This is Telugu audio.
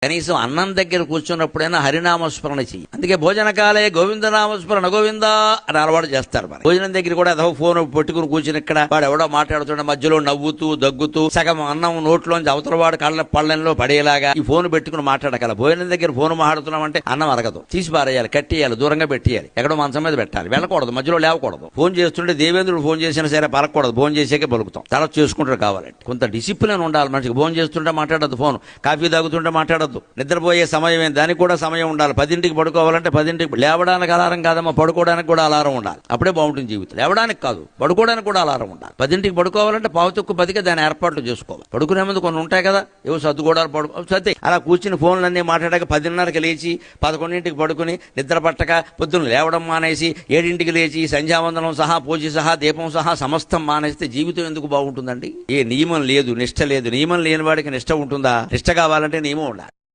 కనీసం అన్నం దగ్గర కూర్చున్నప్పుడైనా హరినామస్మరణ చెయ్యి. అందుకే భోజనకాలే గోవిందనామస్మరణ గోవిందా అని అలవాటు చేస్తారు. మరి భోజనం దగ్గర కూడా ఏదో ఫోన్ పెట్టుకుని కూర్చుని ఇక్కడ వాడు ఎవడో మాట్లాడుతుండే మధ్యలో నవ్వుతూ దగ్గుతూ సగం అన్నం నోట్లోంచి అవతల వాడు పళ్ళెంలో పడేలాగా ఈ ఫోన్ పెట్టుకుని మాట్లాడగల. భోజనం దగ్గర ఫోన్ మాట్లాడుతున్నామంటే అన్నం అరగదు, తీసి పారేయాలి, కట్టేయాలి, దూరంగా పెట్టేయాలి, ఎక్కడో మంచం మీద పెట్టాలి, వెళ్ళకూడదు, మధ్యలో లేవకూడదు. ఫోన్ చేస్తుంటే దేవేంద్రుడు ఫోన్ చేసినా సరే పలకూడదు, ఫోన్ చేసాకే పలుకుతాం. తర్వాత చేసుకుంటారు కావాలంటే. కొంత డిసిప్లిన్ ఉండాలి మనిషికి. ఫోన్ చేస్తుంటే మాట్లాడద్దు, ఫోన్ కాఫీ తాగుతుంటే మాట్లాడద్దు. నిద్రపోయే సమయం దానికి కూడా సమయం ఉండాలి. 10ంటికి పడుకోవాలంటే 10ంటికి. లేవడానికి అలారం కాదమ్మా, పడుకోవడానికి కూడా అలారం ఉండాలి. అప్పుడే బాగుంటుంది జీవితం. లేవడానికి కాదు, పడుకోవడానికి కూడా అలారం ఉండాలి. 10ంటికి పడుకోవాలంటే 9:10కి దాని ఏర్పాట్లు చేసుకోవాలి. పడుకునే ముందు కొన్ని ఉంటాయి కదా, ఏవో సర్దుకోవడాలు సర్ది అలా కూర్చుని ఫోన్లన్నీ మాట్లాడాక 10:30కి లేచి 11ంటికి పడుకుని నిద్ర పట్టక పొద్దున్న లేవడం మానేసి 7ంటికి లేచి సంధ్యావందనం సహా పూజ సహా దీపం సహా సమస్తం మానేస్తే జీవితం ఎందుకు బాగుంటుందండి? ఏ నియమం లేదు, నిష్ట లేదు. నియమం లేని వాడికి నిష్ట ఉంటుందా? నిష్ట కావాలంటే నియమం ఉండాలి.